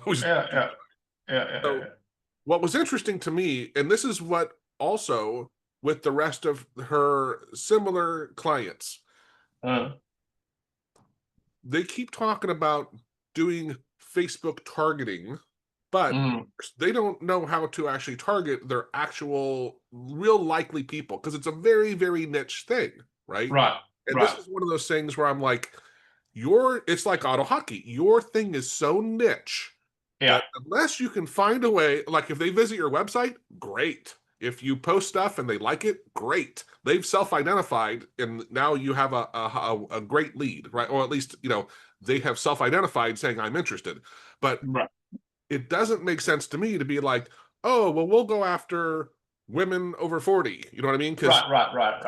was Yeah, yeah, yeah, yeah, so what was interesting to me, and this is what also with the rest of her similar clients, yeah. they keep talking about doing Facebook targeting, but Mm, they don't know how to actually target their actual real likely people because it's a very, very niche thing, right? right, And this right. is one of those things where I'm like, it's like auto hockey. Your thing is so niche Yeah, that unless you can find a way, like if they visit your website, great. If you post stuff and they like it, great. They've self-identified, and now you have a great lead, right? Or at least they have self-identified saying I'm interested. But right, it doesn't make sense to me to be like, oh, well, we'll go after women over 40. You know what I mean? Because right.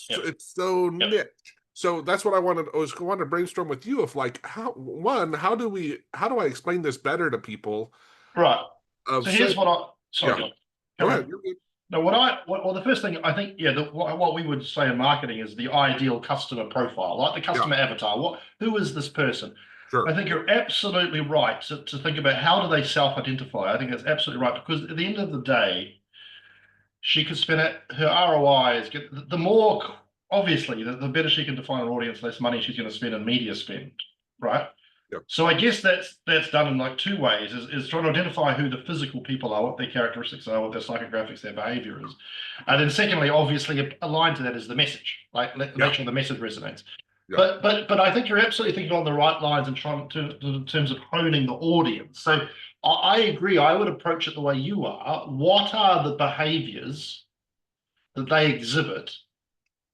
Yep, it's so yep. niche. So that's what I wanted to brainstorm with you of like how do I explain this better to people Right. of So saying, here's what I. Sorry, yeah, John. go Come ahead. on. No, well, the first thing I think, yeah, what we would say in marketing is the ideal customer profile, like the Yeah, customer avatar. Who is this person? sure. I think you're absolutely right to think about how do they self-identify. I think that's absolutely right because at the end of the day, she could spend it. Her ROI is the more obviously the better she can define an audience, less money she's going to spend in media spend, right? Yeah, So I guess that's done in like two ways: is trying to identify who the physical people are, what their characteristics are, what their psychographics, their behavior is, and then secondly, obviously aligned to that is the message, like yeah, make sure the message resonates. yeah. But I think you're absolutely thinking on the right lines and trying to in terms of honing the audience. So I agree. I would approach it the way you are. What are the behaviors that they exhibit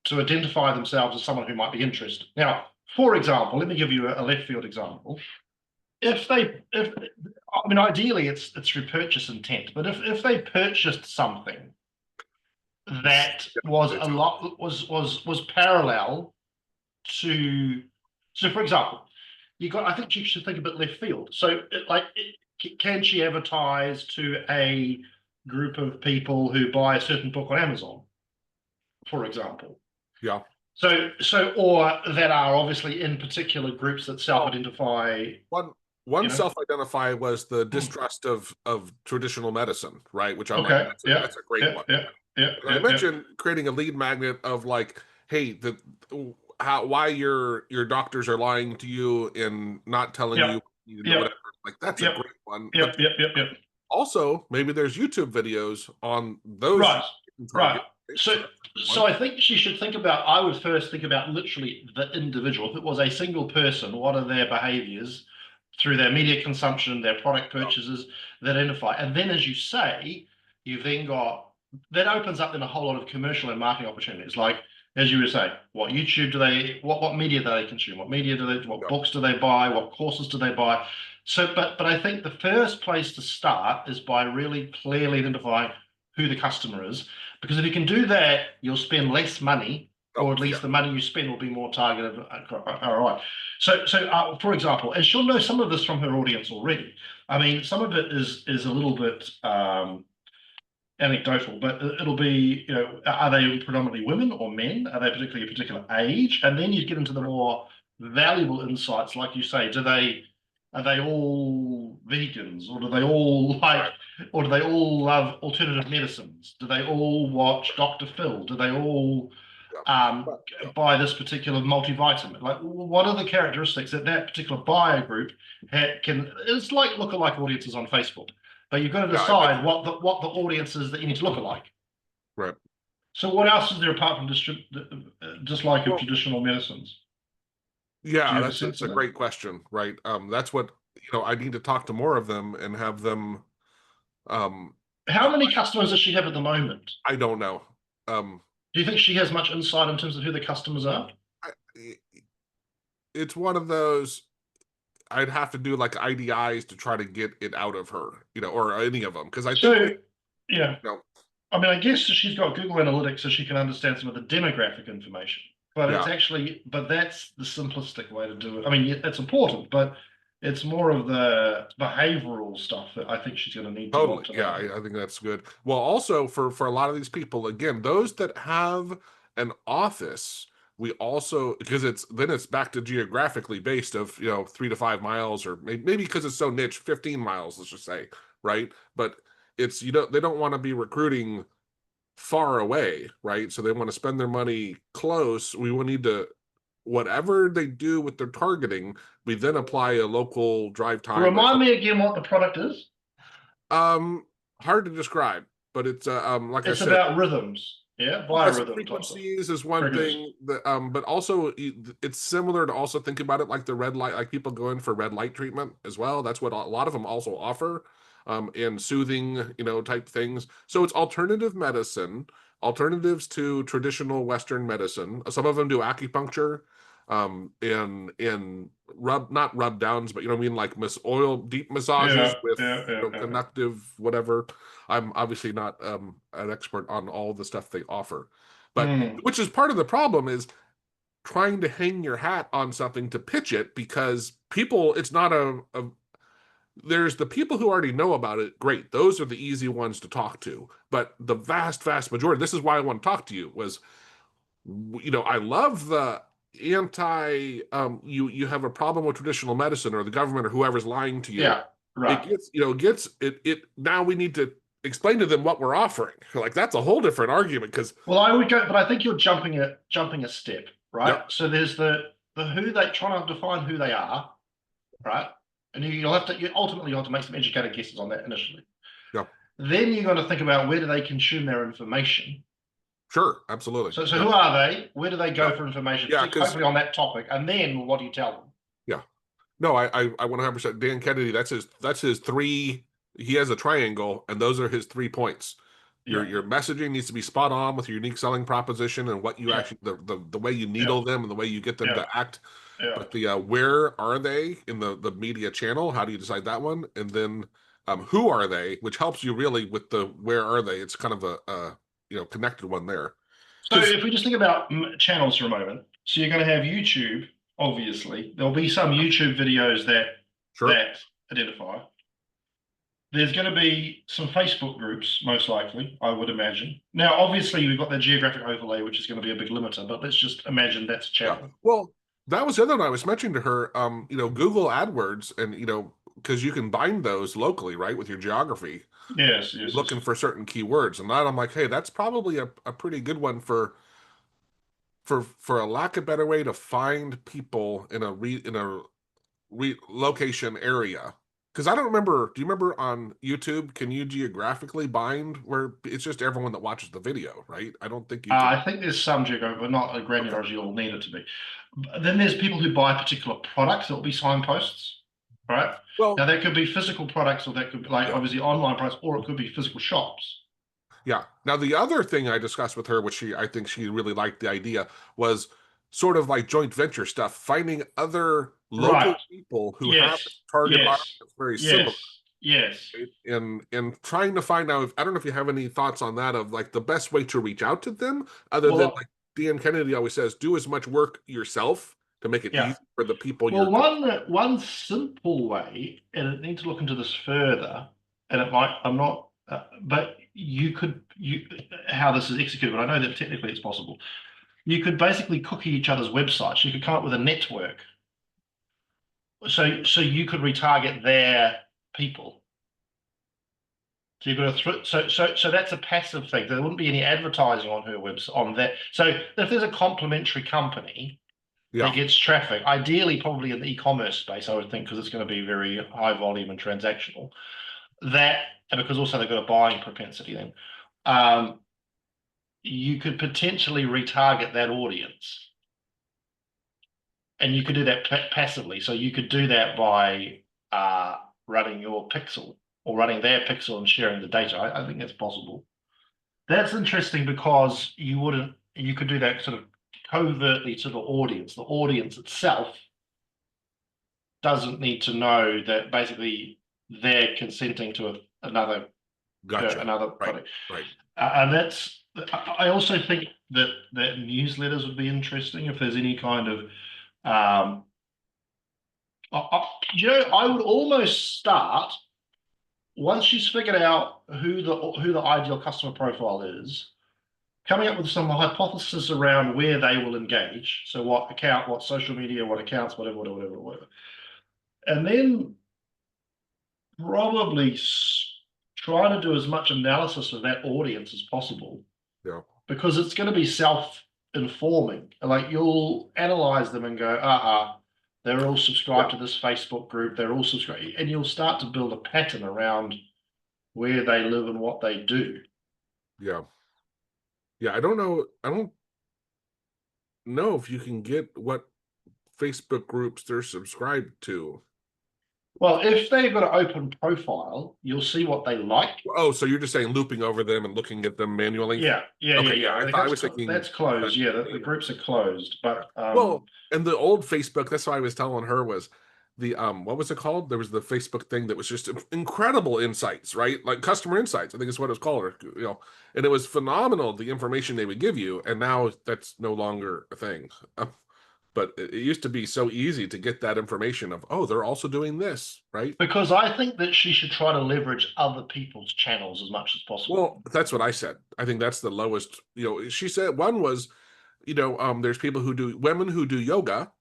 to identify themselves as someone who might be interested? Now, for example, let me give you a left field example. If I mean, ideally it's through purchase intent, but if they purchased something that was a It's lot was parallel to, so for example, I think you should think a bit left field. So can she advertise to a group of people who buy a certain book on Amazon, for example? yeah. Or that are obviously in particular groups that Well, self-identify, one you one know. self-identify was the distrust of traditional medicine, right? Which I'm like, Okay. Yeah. that's a great Yeah. one. Yeah. Yeah. And I Yeah. Yeah. mentioned creating a lead magnet of like, hey, why your doctors are lying to you and not telling Yeah. you you know Yeah. whatever. Like that's a Yep. great one. Yep. But Yep. Yep. Yep. also maybe there's YouTube videos on those you Right. can Right. target. Right? So So that's a good so one. I think she should think about. I would first think about literally the individual. If it was a single person, what are their behaviors through their media consumption, their product Yeah, purchases that identify, and then as you say, you've then got that opens up then a whole lot of commercial and marketing opportunities. Like as you were saying, what YouTube do they, what media do they consume? What media do they, what yeah, books do they buy? What courses do they buy? So, but I think the first place to start is by really clearly identifying who the customer is, because if you can do that, you'll spend less money, oh, or at yeah, least the money you spend will be more targeted ROI. So for example, and she'll know some of this from her audience already. I mean, some of it is a little bit anecdotal, but it'll be, are they predominantly women or men? Are they particularly a particular age? And then you get into the more valuable insights, like you say, are they all vegans, or do they all like, right, or do they all love alternative medicines? Do they all watch Dr. Phil? Do they all yeah, um, but, yeah, buy this particular multivitamin? Like, what are the characteristics that that particular buyer group can? It's like lookalike audiences on Facebook, but you've got to yeah. I decide think what the audience is that you need to look alike. right. So, what else is there apart from dislike of Well, traditional medicines? Do yeah, you have a that's sense a of that? great question, right? That's what I need to talk to more of them and have them. Um, How I, many customers does she have at the moment? I don't know. Um, Do you think she has much insight in terms of who the customers are? I, it's one of those. I'd have to do like IDIs to try to get it out of her, or any of them, because I think So, yeah, you know, I mean, I guess she's got Google Analytics so she can understand some of the demographic information. But yeah, but that's the simplistic way to do it. I mean, it's important, but it's more of the behavioral stuff that I think she's going to need to want totally, to yeah, know. I think that's good. Well, also for a lot of these people, again, those that have an office, we also, because it's back to geographically based of 3 to 5 miles, or maybe because it's so niche, 15 miles, let's just say, right? But it's they don't want to be recruiting far away, right? So they want to spend their money close. We will need to, whatever they do with their targeting, we then apply a local drive time or Remind something. me again what the product is. Um, Hard to describe, but it's like I It's said, about rhythms, yeah, yes, biorhythm type stuff. frequencies is one Frequencies. thing that, but also it's similar to also think about it like the red light, like people go in for red light treatment as well. That's what a lot of them also offer, and soothing, type things. So it's alternative medicine, alternatives to traditional Western medicine. Some of them do acupuncture, in not rub downs, but I mean, like oil deep massages Yeah, with yeah, yeah, yeah, yeah. conductive whatever. I'm obviously not an expert on all the stuff they offer, but Hmm. which is part of the problem is trying to hang your hat on something to pitch it, because people, it's not there's the people who already know about it. Great, those are the easy ones to talk to. But the vast majority, this is why I want to talk to you, was I love the anti you have a problem with traditional medicine, or the government or whoever's lying to you. Yeah, It right. gets it now we need to explain to them what we're offering. Like, that's a whole different argument, because Well, I would go, but I think you're jumping a step, right? yep, So there's the who they trying to define who they are, right? And you'll have to ultimately you'll have to make some educated guesses on that initially. yep, Then you're going to think about where do they consume their information. sure, absolutely, So yep, who are they? Where do they yep, go for information, yeah, particularly because hopefully on that topic? And then what do you tell them? yeah, no, I 100%. Dan Kennedy, that's his three. He has a triangle, and those are his 3 points. Your Yeah, your messaging needs to be spot on with your unique selling proposition, and what you yeah, actually, the way you yeah, needle them and the way you get them yeah, to act. yeah. But the where are they in the media channel? How do you decide that one? And then who are they, which helps you really with the where are they. It's kind of a connected one there. So Because if we just think about channels for a moment, so you're going to have YouTube, obviously. There'll be some YouTube videos sure, that identify. There's going to be some Facebook groups, most likely, I would imagine. Now, obviously, we've got the geographic overlay, which is going to be a big limiter, but let's just imagine that's a yeah. channel. Well, that was the other one I was mentioning to her. Google AdWords, and because you can bind those locally, right, with your geography, Yes, yes, yes. looking for certain keywords. And that I'm like, hey, that's probably a pretty good one for a lack of better way to find people in a location area. Because I don't remember. Do you remember on YouTube? Can you geographically bind where it's just everyone that watches the video, right? I don't think you can. I think there's some geo, but not a Okay. granular as you'll need it to be. Then there's people who buy particular products that will be signposts, right? Now Well, that could be physical products, or that could be like yeah, obviously online products, or it could be physical shops. yeah. Now the other thing I discussed with her, which I think she really liked the idea, was sort of like joint venture stuff, finding other Right. local people who have a Yes. target audience Yes. that's very similar. Yes. Yes. Right? And trying to find out, I don't know if you have any thoughts on that, of like the best way to reach out to them, other than, Well, like Dan Kennedy always says, do as much work yourself to make it yeah. easy for the people Well, you're. one simple way, and I need to look into this further, and it might I'm not, but you how this is executed, but I know that technically it's possible. You could basically cookie each other's websites. You could come up with a network. So you could retarget their people. So you've got a so that's a passive thing. There wouldn't be any advertising on her website on that. So if there's a complementary company that Yeah, gets traffic, ideally probably in the e-commerce space, I would think, because it's going to be very high volume and transactional. That and because also they've got a buying propensity then. Um, you could potentially retarget that audience, and you could do that passively. So you could do that by uh, running your pixel or running their pixel and sharing the data. I think that's possible. That's interesting because you could do that sort of covertly to the audience. The audience itself doesn't need to know that basically they're consenting to another gotcha. another Right, product. right. And that's I also think that newsletters would be interesting if there's any kind of I would almost start once she's figured out who the ideal customer profile is. coming up with some hypothesis around where they will engage. So what account, what social media, what accounts, whatever, whatever, whatever, whatever. And then probably try to do as much analysis of that audience as possible Yeah. because it's going to be self-informing. Like you'll analyze them and go, they're all Yeah. subscribed to this Facebook group, they're all subscribed, and you'll start to build a pattern around where they live and what they do. Yeah. Yeah. I don't know. I don't know if you can get what Facebook groups they're subscribed to. Well, if they've got an open profile, you'll see what they like. Oh, so you're just saying looping over them and looking at them manually? Yeah, yeah, yeah, Okay, yeah. yeah. I think I was thinking that's closed. Yeah, the later. groups are closed. But Well, and the old Facebook, that's what I was telling her was the what was it called? There was the Facebook thing that was just incredible insights, right? Like customer insights, I think is what it's called, or and it was phenomenal the information they would give you, and now that's no longer a thing. But it used to be so easy to get that information of, oh, they're also doing this, right? because I think that she should try to leverage other people's channels as much as possible. Well, that's what I said. I think that's the lowest. She said one was, there's people who do women who do yoga,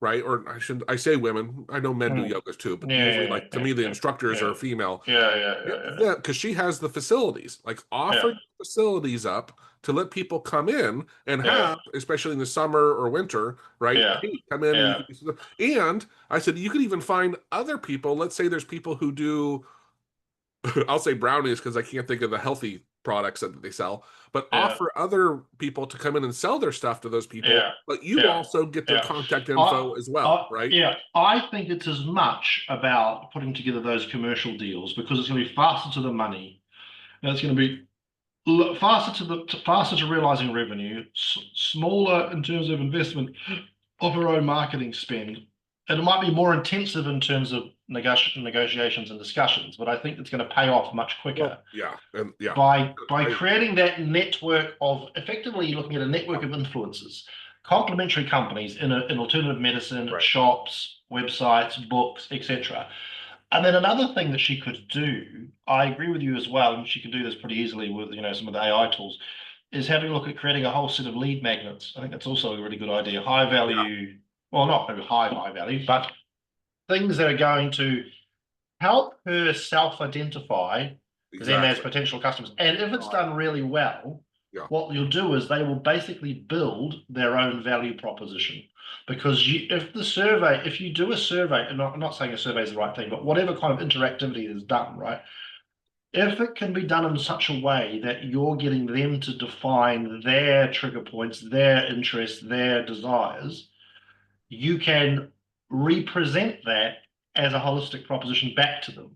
right? Or I shouldn't. I say women. I know men do Mm. yogas too, but usually, Yeah, like to yeah, me, the yeah, instructors yeah, are female. yeah, yeah, yeah, yeah, Yeah, because she has the facilities, like yeah, offer facilities up to let people come in and yeah, have, especially in the summer or winter, right? yeah, Hey, come in and you yeah, can and I said you could even find other people. Let's say there's people who do I'll say brownies because I can't think of the healthy products that they sell, but yeah, offer other people to come in and sell their stuff to those people, yeah, but you yeah, also get their yeah. contact I, info as well, right? yeah, I think it's as much about putting together those commercial deals because it's going to be faster to the money. And it's going to be faster faster to realizing revenue, smaller in terms of investment of her own marketing spend. And it might be more intensive in terms of negotiations and discussions, but I think it's going to pay off much quicker Well, yeah, and yeah, by I creating that network of effectively looking at a network of influencers, complementary companies in alternative medicine, right, shops, websites, books, etc. And then another thing that she could do, I agree with you as well, and she can do this pretty easily with some of the AI tools, is having a look at creating a whole set of lead magnets. I think that's also a really good idea. High yeah, value, well, not maybe high value, but things that are going to help her self-identify them as exactly, potential customers. And if it's right, done really well, yeah, what you'll do is they will basically build their own value proposition. Because if you do a survey, and I'm not saying a survey is the right thing, but whatever kind of interactivity is done, right? If it can be done in such a way that you're getting them to define their trigger points, their interests, their desires, you can represent that as a holistic proposition back to them.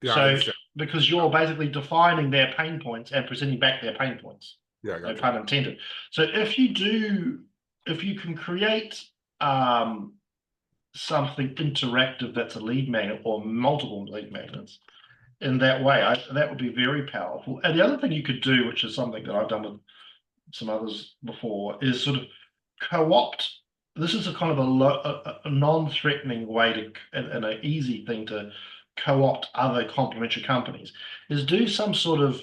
yeah, I So, understand, because yeah, you're basically defining their pain points and presenting back their pain points, yeah, I no got you, pun intended. So, if you can create um, something interactive that's a lead magnet or multiple lead magnets in that way, that would be very powerful. And the other thing you could do, which is something that I've done with some others before, is sort of co-opt. This is a kind of a non-threatening way to and an easy thing to co-opt other complementary companies is do some sort of,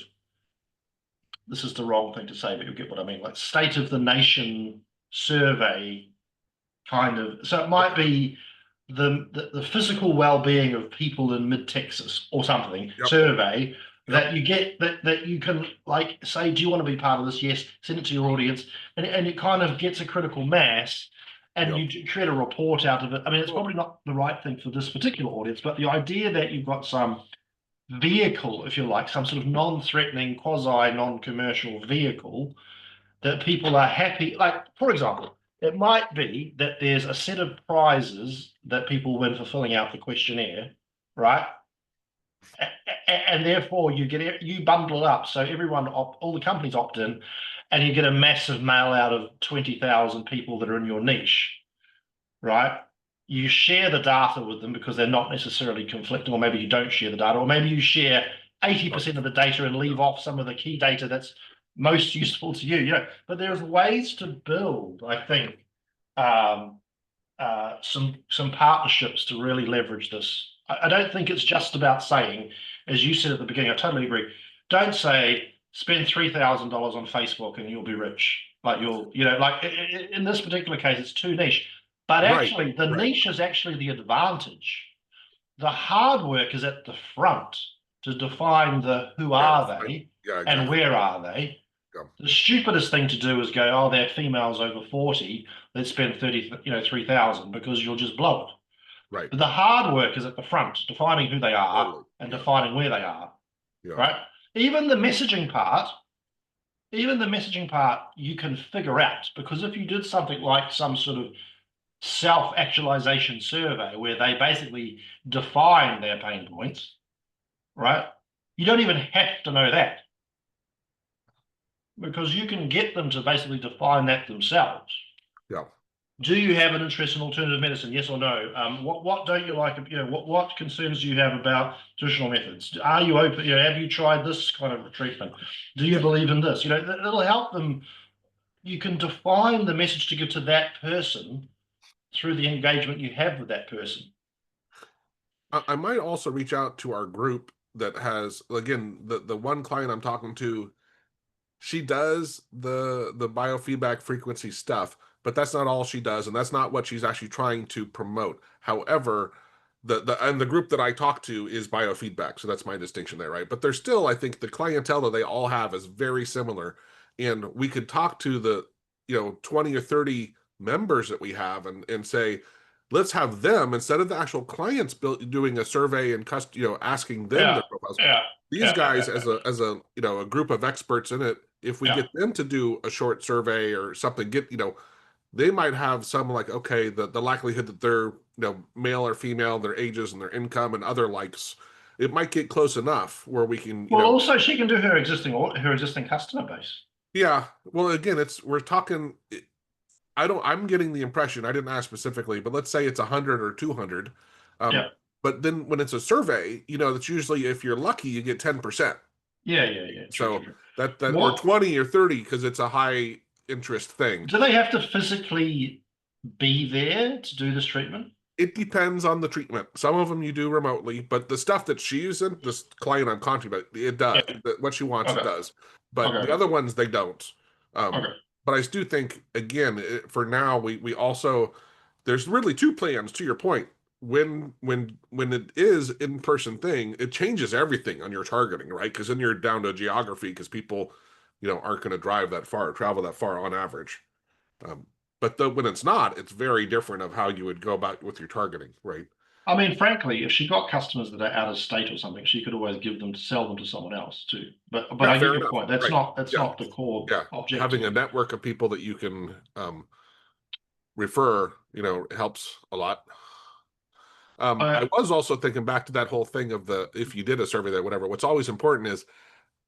this is the wrong thing to say, but you'll get what I mean, like state of the nation survey kind of. So it might okay, be the physical well-being of people in mid-Texas or something yep, survey yep, that you get that you can like say, do you want to be part of this? Yes, send it to your audience, and it kind of gets a critical mass, and yep, you create a report out of it. I mean, it's well, probably not the right thing for this particular audience, but the idea that you've got some vehicle, if you like, some sort of non-threatening, quasi non-commercial vehicle that people are happy. Like, for example, it might be that there's a set of prizes that people win for filling out the questionnaire, right? And therefore you bundle it up, so all the companies opt in, and you get a massive mail out of 20,000 people that are in your niche, right? You share the data with them because they're not necessarily conflicting, or maybe you don't share the data, or maybe you share right, 80% of the data and yeah, leave off some of the key data that's most useful to you. But there's ways to build, I think, um, some partnerships to really leverage this. I don't think it's just about saying, as you said at the beginning, I totally agree. Don't say spend $3,000 on Facebook and you'll be rich. Like like in this particular case, it's too niche. But Right, actually, the right. niche is actually the advantage. The hard work is at the front to define the who Yeah, are right. they Yeah, and exactly. where are they. Yeah, The stupidest thing to do is go, oh, they're females over 40. Let's spend 30, 3,000 because you'll just blow it. right. But the hard work is at the front, defining who they are Totally. and Yeah, defining where they are, yeah, right? Even the messaging part, even the messaging part, you can figure out because if you did something like some sort of self-actualization survey where they basically define their pain points, right? You don't even have to know that because you can get them to basically define that themselves. yeah. Do you have an interest in alternative medicine? Yes or no? What don't you like? What concerns do you have about traditional methods? Are you open? Have you tried this kind of treatment? Do you Yeah. believe in this? It'll help them. You can define the message to give to that person through the engagement you have with that person. I might also reach out to our group that has, again, the one client I'm talking to, she does the biofeedback frequency stuff, but that's not all she does, and that's not what she's actually trying to promote. However, the group that I talk to is biofeedback, so that's my distinction there, right? But there's still, I think, the clientele that they all have is very similar, and we could talk to the 20 or 30 members that we have and say, let's have them instead of the actual clients doing a survey and asking them Yeah, their profiles. yeah, These yeah, guys, yeah, as a a group of experts in it, if we yeah. get them to do a short survey or something, they might have some like, okay, the likelihood that they're male or female, their ages and their income and other likes, it might get close enough where we can Well, also she can do her existing customer base. yeah. Well, again, we're talking. I'm getting the impression, I didn't ask specifically, but let's say it's 100 or 200. Yeah, But then when it's a survey, that's usually, if you're lucky, you get 10%. yeah, yeah, yeah. True, true, So true. that or What 20 or 30 because it's a high interest thing. do they have to physically be there to do this treatment? It depends on the treatment. Some of them you do remotely, but the stuff that she's using, this client I'm talking about, it Yeah. does. What she wants, it Okay. does. But the Okay. other ones, they don't. Um, Okay. but I do think, again, for now, we also, there's really two plans to your point. When it is in-person thing, it changes everything on your targeting, right? Because then you're down to geography because people, aren't going to drive that far, travel that far on average. Um, but when it's not, it's very different of how you would go about with your targeting, right? I mean, frankly, if she got customers that are out of state or something, she could always give them to sell them to someone else too. But Yeah, I get fair your enough. point. That's Right. not that's Yeah. not the core Yeah. objective. Having a network of people that you can refer, helps a lot. I Uh, was also thinking back to that whole thing of if you did a survey there, whatever, what's always important is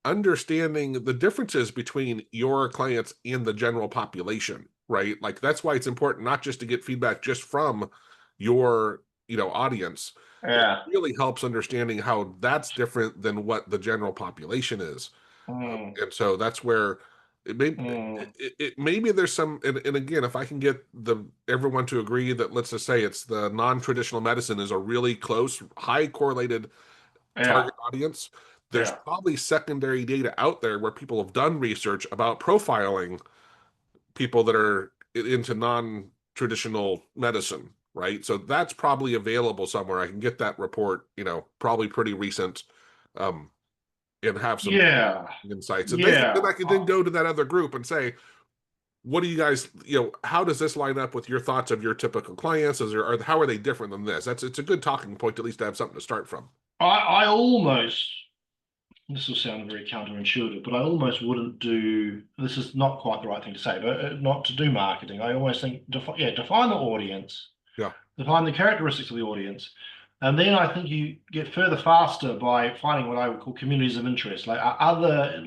understanding the differences between your clients and the general population, right? Like that's why it's important not just to get feedback just from your, audience. It yeah. really helps understanding how that's different than what the general population is. Mm, And so that's where it may mm, maybe there's some and again, if I can get everyone to agree that, let's just say, it's the non-traditional medicine is a really close, high correlated yeah. target audience, there's Yeah. probably secondary data out there where people have done research about profiling people that are into non-traditional medicine, right? So that's probably available somewhere. I can get that report, probably pretty recent, um, and have some Yeah. insights. And then Yeah. I could then go to that other group and say, what do you guys, how does this line up with your thoughts of your typical clients? Or how are they different than this? It's a good talking point, at least to have something to start from. I almost, this will sound very counterintuitive, but I almost wouldn't do, this is not quite the right thing to say, but not to do marketing. I always think, define the audience, Yeah. define the characteristics of the audience. And then I think you get further faster by finding what I would call communities of interest, like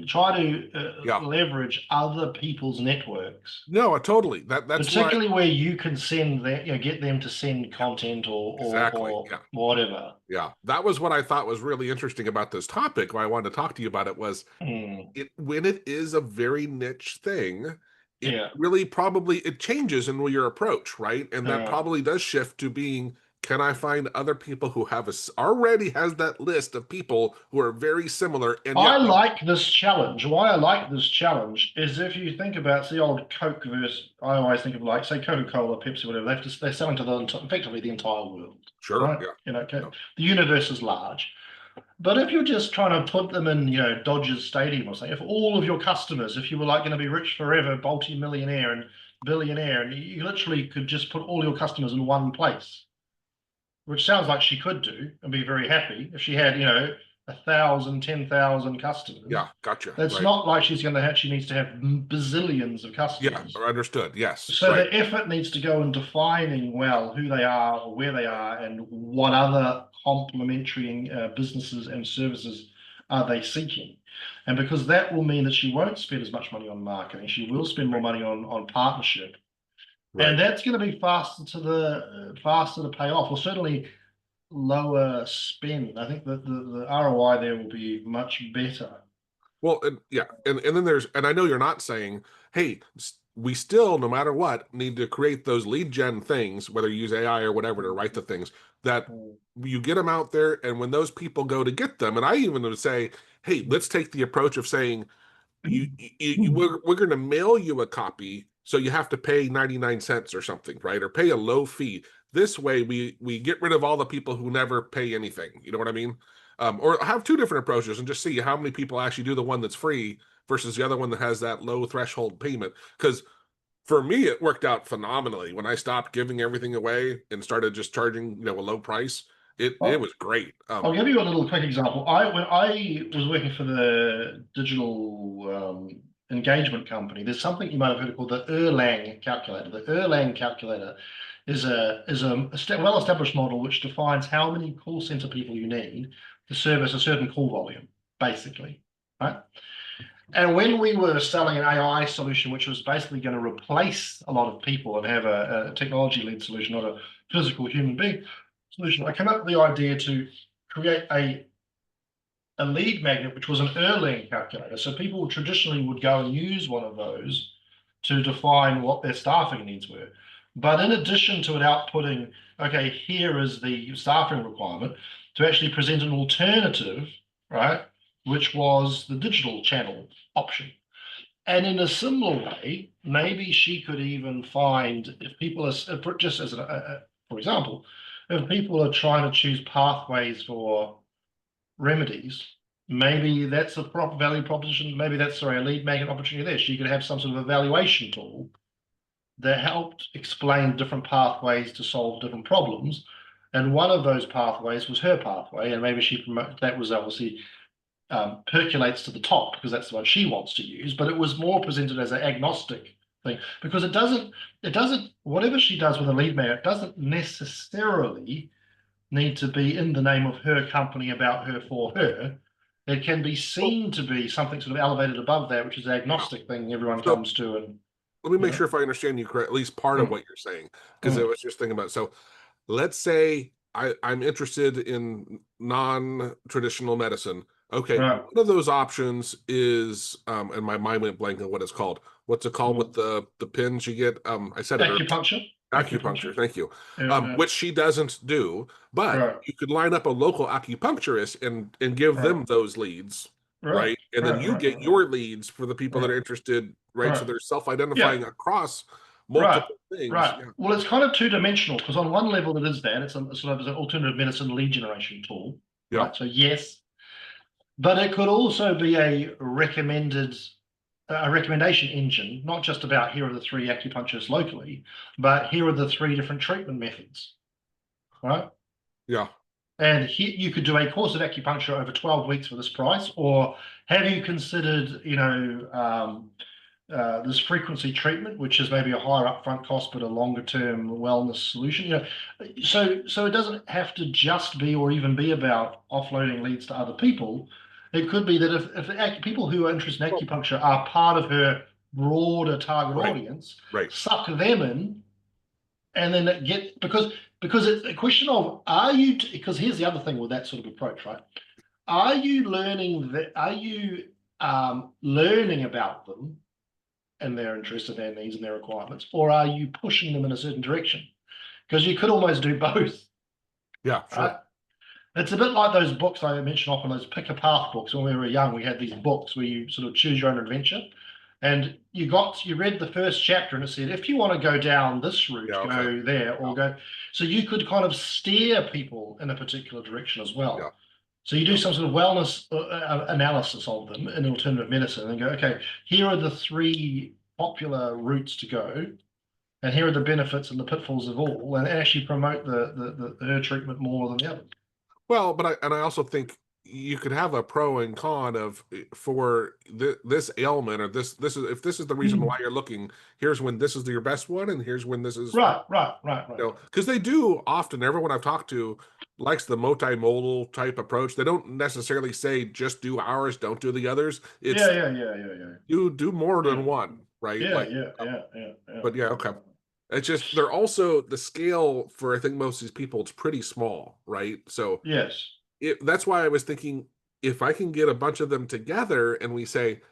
try to Yeah. leverage other people's networks, No, totally. That's why. particularly where you can send that, get them to send Yeah, content exactly. or Yeah. whatever. Yeah. That was what I thought was really interesting about this topic. Why I wanted to talk to you about it was Mm, when it is a very niche thing, it yeah, really probably it changes in your approach, right? And that yeah, probably does shift to being can I find other people who have already has that list of people who are very similar and I yet like this challenge. Why I like this challenge is if you think about it's the old Coke versus, I always think of like, say, Coca-Cola, Pepsi, whatever, they're selling to effectively the entire world, sure, right? yeah, Okay. yeah, The universe is large. But if you're just trying to put them in, Dodgers Stadium or something, if all of your customers, if you were like going to be rich forever, multi-millionaire and billionaire, and you literally could just put all your customers in one place, which sounds like she could do and be very happy if she had, 1,000, 10,000 yeah, customers. gotcha, That's right, not like she's going to have, she needs to have bazillions of yeah, customers. understood, yes, So right, the effort needs to go in defining well who they are or where they are and what other complementary businesses and services are they seeking. And because that will mean that she won't spend as much money on marketing, she will spend more money on partnership. And right. that's going to be faster to pay off, or certainly lower spend. I think that the ROI there will be much better. Well, and yeah, and then there's, and I know you're not saying, hey, we still, no matter what, need to create those lead gen things, whether you use AI or whatever to write the things that you get them out there, and when those people go to get them, and I even would say, hey, let's take the approach of saying we're going to mail you a copy, so you have to pay 99 cents or something, right? Or pay a low fee. This way we get rid of all the people who never pay anything. You know what I mean? Or have two different approaches and just see how many people actually do the one that's free versus the other one that has that low threshold payment. Because for me, it worked out phenomenally when I stopped giving everything away and started just charging, a low price. It Well, was great. I'll give you a little quick example. When I was working for the digital engagement company, there's something you might have heard called the Erlang calculator. The Erlang calculator is a well-established model which defines how many call center people you need to service a certain call volume, basically, right? And when we were selling an AI solution, which was basically going to replace a lot of people and have a technology-led solution, not a physical human being solution, I came up with the idea to create a lead magnet, which was an Erlang calculator. So people traditionally would go and use one of those to define what their staffing needs were. But in addition to it outputting, okay, here is the staffing requirement, to actually present an alternative, right, which was the digital channel option. And in a similar way, maybe she could even find if people are just as for example, if people are trying to choose pathways for remedies, maybe that's a value proposition. Maybe that's sorry, a lead magnet opportunity there. She could have some sort of evaluation tool that helped explain different pathways to solve different problems. And one of those pathways was her pathway, and maybe that was obviously percolates to the top because that's what she wants to use. But it was more presented as an agnostic thing because it doesn't whatever she does with a lead magnet doesn't necessarily need to be in the name of her company, about her, for her. It can be Well, seen to be something sort of elevated above that, which is the yeah. agnostic thing everyone So comes to. And let me you make know, sure if I understand you correct, at least part of mm, what you're saying, because I mm, was just thinking about. So let's say I'm interested in non-traditional medicine. Okay, right. one of those options is, and my mind went blank on what it's called. What's it called with Mm. the pins you get? I said it earlier. Acupuncture, Acupuncture. acupuncture. Thank you. Yeah, Which she doesn't do, but right, you could line up a local acupuncturist and give right, them those leads, right, right? And then right, you right, get right, your leads for the people that right, are interested, right? So right. they're Yeah, self-identifying across right, multiple things. right. Yeah. Well, it's kind of two-dimensional because on one level it is that it's a sort of an alternative medicine lead generation tool, Yeah. right? So yes, but it could also be a recommendation engine, not just about here are the three acupuncturists locally, but here are the three different treatment methods, right? Yeah. And here you could do a course of acupuncture over 12 weeks for this price, or have you considered, this frequency treatment, which is maybe a higher upfront cost but a longer term wellness solution. So it doesn't have to just be or even be about offloading leads to other people. It could be that if people who are interested in Well, acupuncture are part of her broader target right. audience, Right. suck them in, and then because it's a question of because here's the other thing with that sort of approach, right? Are you learning that? Are you learning about them and their interests and their needs and their requirements, or are you pushing them in a certain direction? Because you could almost do both. Yeah, sure. right? It's a bit like those books I mentioned often, those pick a path books. When we were young, we had these books where you sort of choose your own adventure. And you read the first chapter and it said, if you want to go down this route, Yeah, okay. go there Yeah, or go. So you could kind of steer people in a particular direction as yeah, well. So you do yeah, some sort of wellness analysis of them in alternative medicine and go, okay, here are the three popular routes to go, and here are the benefits and the pitfalls of all, and actually promote the her treatment more than the other. well, but I also think you could have a pro and con of for this ailment, or this is, if this is the reason why Mm. you're looking, here's when this is your best one, and here's when this is, Right, right, right, right, right. because they do often, everyone I've talked to likes the multimodal type approach. They don't necessarily say just do ours, don't do the others. Yeah, It's yeah, yeah, yeah, yeah, you do more yeah, than one, right? yeah, Like, yeah, yeah, yeah, yeah, but yeah, yeah. okay. It's just they're also the scale for, I think, most of these people, it's pretty small, right? So Yes. that's why I was thinking, if I can get a bunch of them together and we say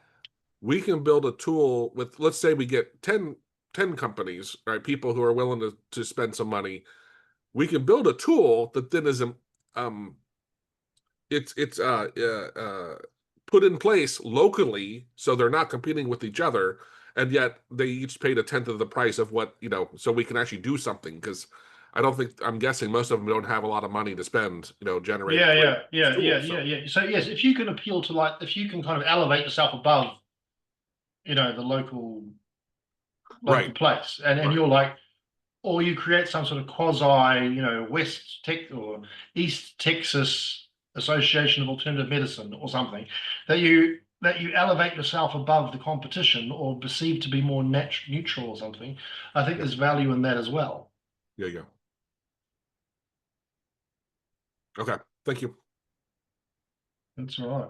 we can build a tool with, let's say we get 10 companies, right? People who are willing to spend some money. We can build a tool that then is um it's put in place locally, so they're not competing with each other, and yet they each paid a tenth of the price of what, so we can actually do something. Because I'm guessing most of them don't have a lot of money to spend, Yeah, create yeah, this yeah, yeah, tool. yeah, So yeah. So yes, if you can appeal to like, if you can kind of elevate yourself above, the local right, place, and right, you're like, or you create some sort of quasi, West Tech or East Texas Association of Alternative Medicine or something, that you elevate yourself above the competition or perceived to be more neutral or something. I think yeah, there's value in that as well. yeah, yeah. Okay, thank you. That's all right.